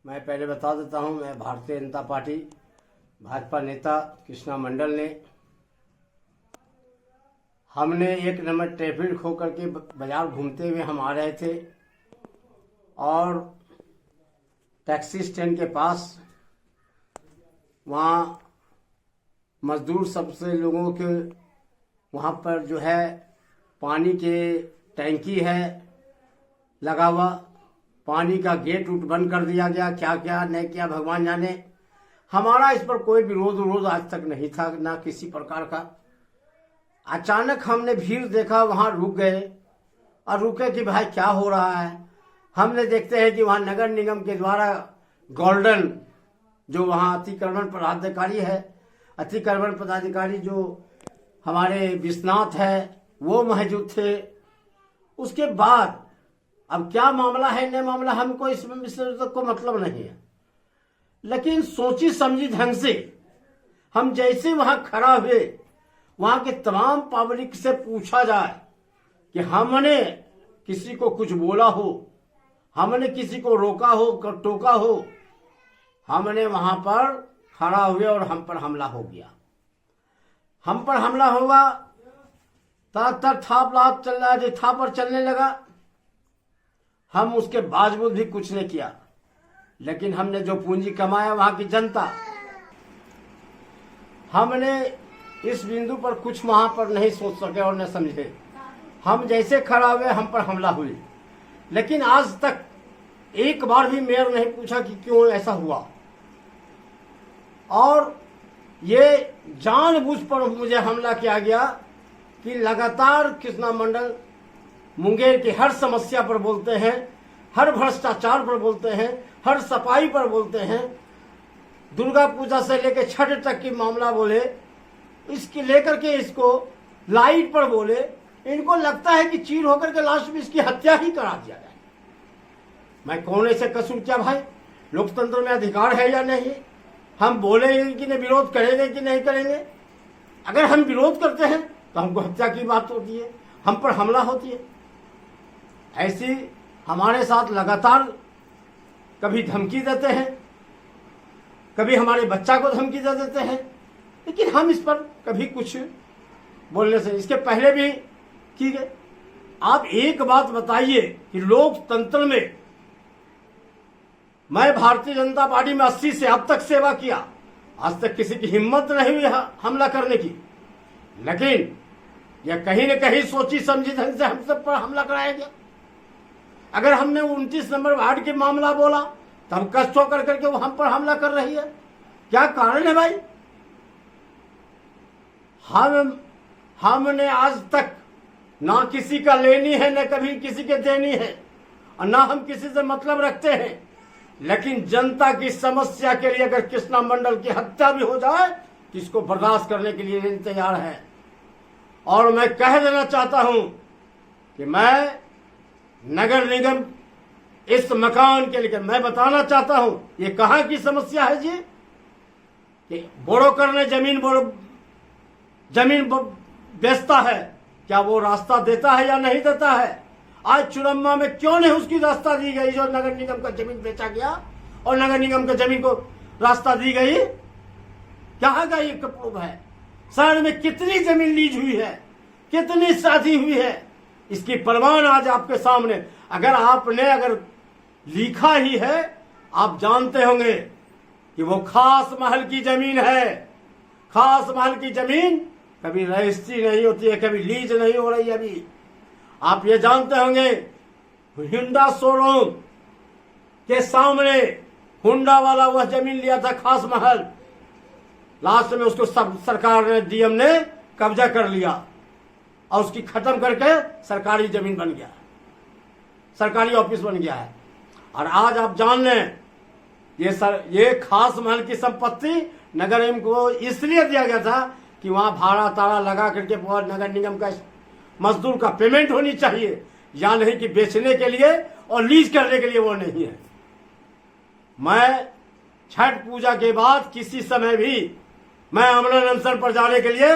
मैं पहले बता देता हूं, मैं भारतीय जनता पार्टी भाजपा नेता कृष्णा मंडल ने हमने 1 नंबर ट्रैफिक होकर के बाजार घूमते हुए हम आ रहे थे और टैक्सी स्टैंड के पास वहाँ मजदूर सबसे लोगों के वहाँ पर जो है पानी के टैंकी है लगा हुआ, पानी का गेट उट बंद कर दिया गया। क्या क्या नहीं किया भगवान जाने। हमारा इस पर कोई विरोध आज तक नहीं था, ना किसी प्रकार का। अचानक हमने भीड़ देखा, वहां रुक गए और रुके कि भाई क्या हो रहा है। हमने देखते हैं कि वहां नगर निगम के द्वारा गोल्डन जो वहां अतिक्रमण पदाधिकारी है, अतिक्रमण पदाधिकारी जो हमारे विश्वनाथ है वो मौजूद थे। उसके बाद अब क्या मामला है न मामला हमको इसमें तक को मतलब नहीं है, लेकिन सोची समझी ढंग से हम जैसे वहां खड़ा हुए, वहां के तमाम पब्लिक से पूछा जाए कि हमने किसी को कुछ बोला हो, हमने किसी को रोका हो, टोका हो। हमने वहां पर खड़ा हुए और हम पर हमला हो गया। हम पर हमला हुआ, तर थाप चल रहा है, था पर चलने लगा। हम उसके बावजूद भी कुछ नहीं किया, लेकिन हमने जो पूंजी कमाया वहां की जनता, हमने इस बिंदु पर कुछ वहां पर नहीं सोच सके और न समझे। हम जैसे खड़ा हुए हम पर हमला हुई, लेकिन आज तक एक बार भी मेयर नहीं पूछा कि क्यों ऐसा हुआ। और ये जानबूझ पर मुझे हमला किया गया कि लगातार कृष्णा मंडल मुंगेर की हर समस्या पर बोलते हैं, हर भ्रष्टाचार पर बोलते हैं, हर सफाई पर बोलते हैं, दुर्गा पूजा से लेकर छठ तक की मामला बोले, इसके लेकर के इसको लाइट पर बोले। इनको लगता है कि चीर होकर के लास्ट में इसकी हत्या ही करा दिया जाए। मैं कौन ऐसे कसूर क्या भाई? लोकतंत्र में अधिकार है या नहीं? हम बोलेंगे कि नहीं, विरोध करेंगे कि नहीं करेंगे? अगर हम विरोध करते हैं तो हमको हत्या की बात होती है, हम पर हमला होती है। ऐसी हमारे साथ लगातार कभी धमकी देते हैं, कभी हमारे बच्चा को धमकी दे देते हैं, लेकिन हम इस पर कभी कुछ बोलने से इसके पहले भी की गए। आप एक बात बताइए कि लोकतंत्र में मैं भारतीय जनता पार्टी में 80 से अब तक सेवा किया, आज तक किसी की हिम्मत नहीं हुई हमला करने की, लेकिन यह कहीं न कहीं सोची समझी ढंग से हम सब पर हमला कराया गया। अगर हमने 29 नंबर वार्ड के मामला बोला तब कष्ट होकर करके वो हम पर हमला कर रही है। क्या कारण है भाई? हमने आज तक ना किसी का लेनी है, न कभी किसी के देनी है, और ना हम किसी से मतलब रखते हैं, लेकिन जनता की समस्या के लिए अगर कृष्णा मंडल की हत्या भी हो जाए तो इसको बर्दाश्त करने के लिए नहीं तैयार है। और मैं कह देना चाहता हूं कि मैं नगर निगम इस मकान के लिए मैं बताना चाहता हूं, ये कहां की समस्या है जी कि ब्रोकर ने जमीन बेचता है, क्या वो रास्ता देता है या नहीं देता है? आज चुरम्मा में क्यों नहीं उसकी रास्ता दी गई जो नगर निगम का जमीन बेचा गया और नगर निगम का जमीन को रास्ता दी गई? कहां का ये प्रूफ है? शहर में कितनी जमीन लीज हुई है, कितनी शादी हुई है, इसकी प्रमाण आज आपके सामने। अगर लिखा ही है, आप जानते होंगे कि वो खास महल की जमीन है। खास महल की जमीन कभी रजिस्ट्री नहीं होती है, कभी लीज नहीं हो रही है। अभी आप ये जानते होंगे हुंडा शोरूम के सामने हुंडा वाला वह जमीन लिया था खास महल, लास्ट में उसको सरकार ने, डीएम ने कब्जा कर लिया और उसकी खत्म करके सरकारी जमीन बन गया, सरकारी ऑफिस बन गया है। और आज आप जान लें ये खास महल की संपत्ति नगर निगम को इसलिए दिया गया था कि वहां भाड़ा ताड़ा लगा करके नगर निगम का मजदूर का पेमेंट होनी चाहिए, या नहीं कि बेचने के लिए और लीज करने के लिए वो नहीं है। मैं छठ पूजा के बाद किसी समय भी मैं आमरण अनशन पर जाने के लिए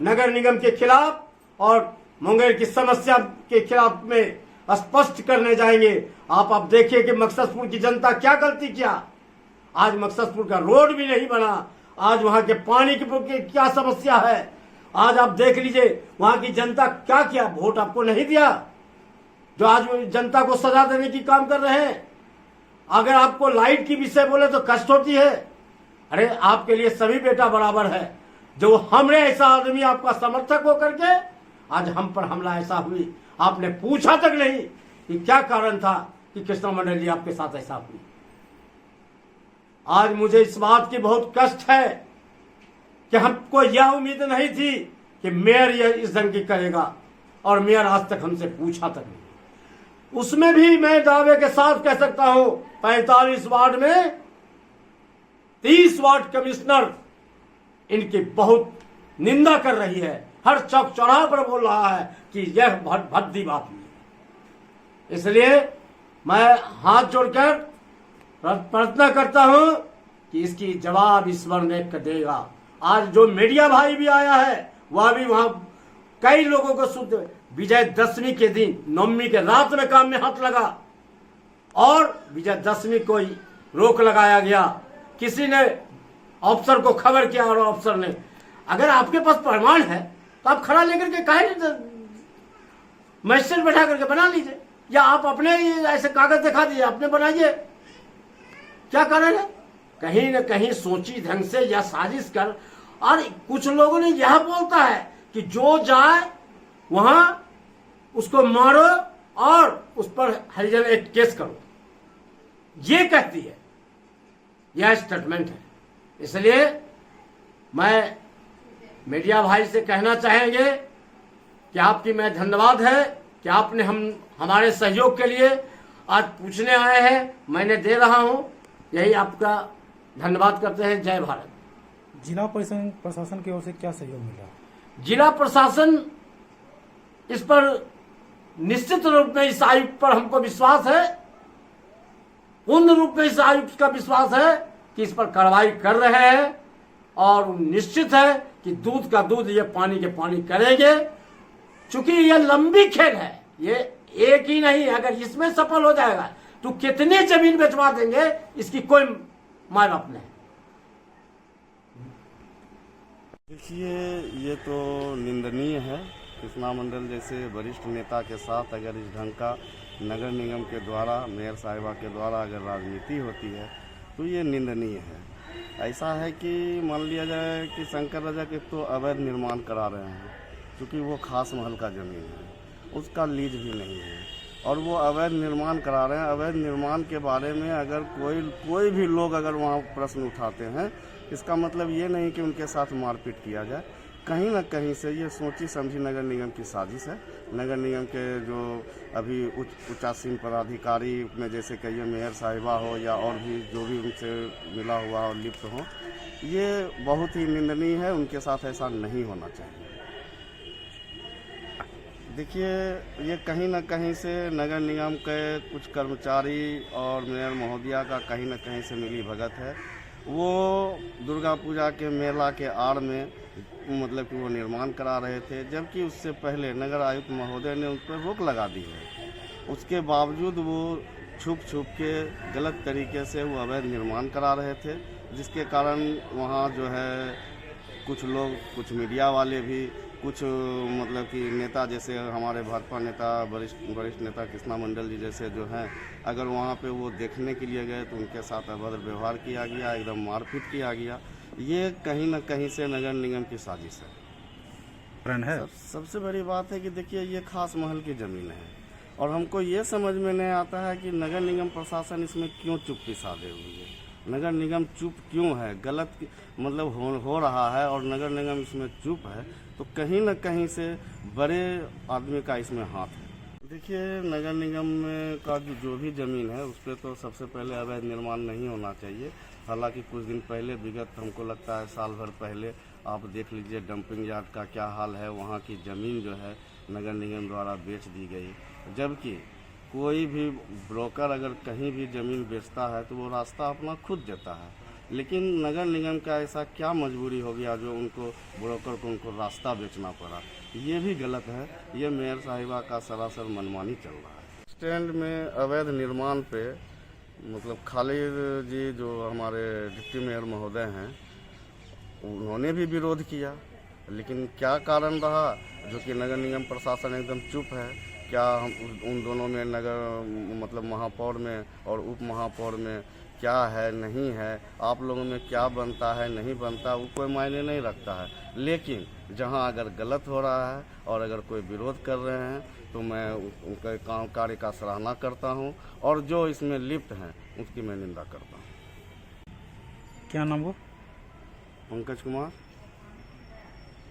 नगर निगम के खिलाफ और मुंगेर की समस्या के खिलाफ में स्पष्ट करने जाएंगे। आप अब देखिए कि मकसदपुर की जनता क्या गलती किया। आज मकसदपुर का रोड भी नहीं बना, आज वहां के पानी की क्या समस्या है। आज आप देख लीजिए वहां की जनता क्या किया, वोट आपको नहीं दिया, जो आज जनता को सजा देने की काम कर रहे हैं। अगर आपको लाइट की विषय बोले तो कष्ट होती है। अरे आपके लिए सभी बेटा बराबर है। जो हमने ऐसा आदमी आपका समर्थक होकर के आज हम पर हमला ऐसा हुई, आपने पूछा तक नहीं कि क्या कारण था कि कृष्णा मंडल जी आपके साथ ऐसा हुई। आज मुझे इस बात की बहुत कष्ट है कि हमको यह उम्मीद नहीं थी कि मेयर यह इस ढंग की करेगा, और मेयर आज तक हमसे पूछा तक नहीं। उसमें भी मैं दावे के साथ कह सकता हूं 45 वार्ड में 30 वार्ड कमिश्नर इनकी बहुत निंदा कर रही है, हर चौक चौराहे पर बोल रहा है कि यह भद्दी बात हुई है। इसलिए मैं हाथ जोड़कर प्रार्थना करता हूं कि इसकी जवाब ईश्वर ने देगा। आज जो मीडिया भाई भी आया है वह भी वहां कई लोगों को शुद्ध विजयदशमी के दिन नवमी के रात में काम में हाथ लगा और विजयदशमी को ही रोक लगाया गया। किसी ने अफसर को खबर किया और अफसर ने, अगर आपके पास प्रमाण है तो आप खड़ा लेकर के काहे मजिस्ट्रेट बैठा करके बना लीजिए, या आप अपने ऐसे कागज दिखा दीजिए, अपने बनाइए। क्या कारण है? कहीं न कहीं सोची ढंग से या साजिश कर, और कुछ लोगों ने यह बोलता है कि जो जाए वहां उसको मारो और उस पर हरिजन एक्ट केस करो, ये कहती है, यह स्टेटमेंट है। इसलिए मैं मीडिया भाई से कहना चाहेंगे कि आपकी मैं धन्यवाद है कि आपने हमारे सहयोग के लिए आज पूछने आए हैं, मैंने दे रहा हूं, यही आपका धन्यवाद करते हैं। जय भारत। जिला प्रशासन की ओर से क्या सहयोग मिला? जिला प्रशासन इस पर निश्चित रूप में इस आयुक्त पर हमको विश्वास है, पूर्ण रूप में इस आयुक्त का विश्वास है कि इस पर कार्रवाई कर रहे हैं, और निश्चित है कि दूध का दूध ये पानी के पानी करेंगे। चूंकि ये लंबी खेल है, ये एक ही नहीं, अगर इसमें सफल हो जाएगा तो कितनी जमीन बेचवा देंगे इसकी कोई माय बाप नहीं। देखिए, ये तो निंदनीय है। कृष्णा मंडल जैसे वरिष्ठ नेता के साथ अगर इस ढंग का नगर निगम के द्वारा, मेयर साहिबा के द्वारा अगर राजनीति होती है तो ये निंदनीय है। ऐसा है कि मान लिया जाए कि शंकर रजक एक तो अवैध निर्माण करा रहे हैं, क्योंकि वो खास महल का ज़मीन है, उसका लीज भी नहीं है, और वो अवैध निर्माण करा रहे हैं। अवैध निर्माण के बारे में अगर कोई भी लोग अगर वहाँ प्रश्न उठाते हैं, इसका मतलब ये नहीं कि उनके साथ मारपीट किया जाए। कहीं ना कहीं से ये सोची समझी नगर निगम की साजिश है। नगर निगम के जो अभी उच्चासीन पदाधिकारी में जैसे कहिए मेयर साहिबा हो या और भी जो भी उनसे मिला हुआ और लिप्त हो, ये बहुत ही निंदनीय है। उनके साथ ऐसा नहीं होना चाहिए। देखिए, ये कहीं ना कहीं से नगर निगम के कुछ कर्मचारी और मेयर महोदया का कहीं ना कहीं से मिली भगत है। वो दुर्गा पूजा के मेला के आड़ में मतलब कि वो निर्माण करा रहे थे, जबकि उससे पहले नगर आयुक्त महोदय ने उन पर रोक लगा दी है। उसके बावजूद वो छुप के गलत तरीके से वो अवैध निर्माण करा रहे थे, जिसके कारण वहाँ जो है कुछ लोग, कुछ मीडिया वाले भी, कुछ मतलब कि नेता जैसे हमारे भाजपा नेता वरिष्ठ नेता कृष्णा मंडल जी जैसे जो हैं, अगर वहाँ पे वो देखने के लिए गए तो उनके साथ अभद्र व्यवहार किया गया, एकदम मारपीट किया गया। ये कहीं ना कहीं से नगर निगम की साजिश है। सबसे बड़ी बात है कि देखिए, ये खास महल की ज़मीन है, और हमको ये समझ में नहीं आता है कि नगर निगम प्रशासन इसमें क्यों चुप्पी साधे हुई है। नगर निगम चुप क्यों है? गलत मतलब हो रहा है और नगर निगम इसमें चुप है, तो कहीं ना कहीं से बड़े आदमी का इसमें हाथ है। देखिए, नगर निगम में का जो भी ज़मीन है उस पर तो सबसे पहले अवैध निर्माण नहीं होना चाहिए। हालांकि कुछ दिन पहले, विगत हमको लगता है साल भर पहले, आप देख लीजिए डंपिंग यार्ड का क्या हाल है। वहाँ की ज़मीन जो है नगर निगम द्वारा बेच दी गई, जबकि कोई भी ब्रोकर अगर कहीं भी ज़मीन बेचता है तो वो रास्ता अपना खुद देता है, लेकिन नगर निगम का ऐसा क्या मजबूरी हो गया जो उनको ब्रोकर को उनको रास्ता बेचना पड़ा। ये भी गलत है। ये मेयर साहिबा का सरासर मनमानी चल रहा है। स्टैंड में अवैध निर्माण पे मतलब खालिद जी जो हमारे डिप्टी मेयर महोदय हैं, उन्होंने भी विरोध किया, लेकिन क्या कारण रहा जो कि नगर निगम प्रशासन एकदम चुप है। क्या हम उन दोनों में नगर मतलब महापौर में और उप महापौर में क्या है नहीं है, आप लोगों में क्या बनता है नहीं बनता, वो कोई मायने नहीं रखता है। लेकिन जहां अगर गलत हो रहा है और अगर कोई विरोध कर रहे हैं तो मैं उनके काम कार्य का सराहना करता हूं, और जो इसमें लिप्त हैं उसकी मैं निंदा करता हूं। क्या नाम वो? पंकज कुमार,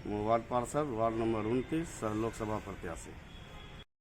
वार्ड पार्षद, वार्ड नंबर 29, सह लोकसभा प्रत्याशी।